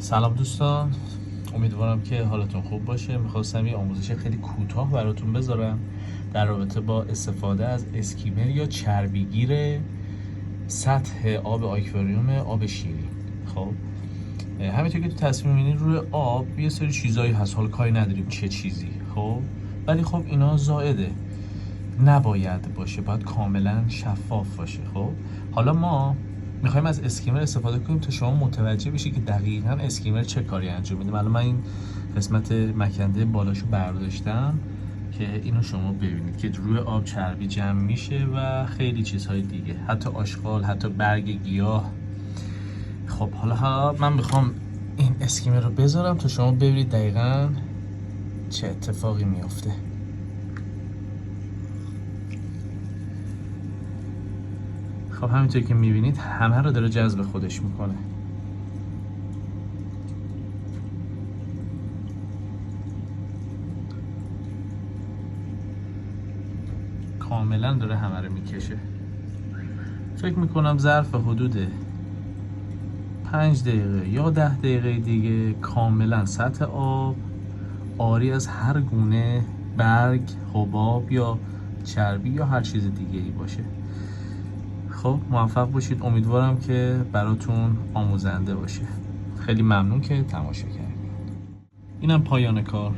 سلام دوستان، امیدوارم که حالتون خوب باشه. میخواستم یه آموزش خیلی کوتاه براتون بذارم در رابطه با استفاده از اسکیمر یا چربیگیر سطح آب آکواریوم آب شیرین. خب همینطور که تو تصویر می‌بینید روی آب یه سری چیزایی هست، حالا کاری نداریم چه چیزی، خب ولی خب اینا زائده، نباید باشه، باید کاملا شفاف باشه. خب حالا ما میخوایم از اسکیمر استفاده کنیم تا شما متوجه بشی که دقیقاً اسکیمر چه کاری انجام میده. الان من این قسمت مکنده بالاشو برداشتم که اینو شما ببینید که روی آب چربی جمع میشه و خیلی چیزهای دیگه، حتی آشغال، حتی برگ گیاه. خب حالا من میخوام این اسکیمر رو بذارم تا شما ببینید دقیقاً چه اتفاقی میفته. خب همینطور که میبینید همه رو داره جذب خودش میکنه. کاملا داره همه رو میکشه. فکر میکنم ظرف حدود 5 دقیقه یا 10 دقیقه دیگه کاملا سطح آب عاری از هر گونه برگ، حباب یا چربی یا هر چیز دیگه ای باشه. خب موفق باشید، امیدوارم که براتون آموزنده باشه. خیلی ممنون که تماشا کردید. اینم پایان کار.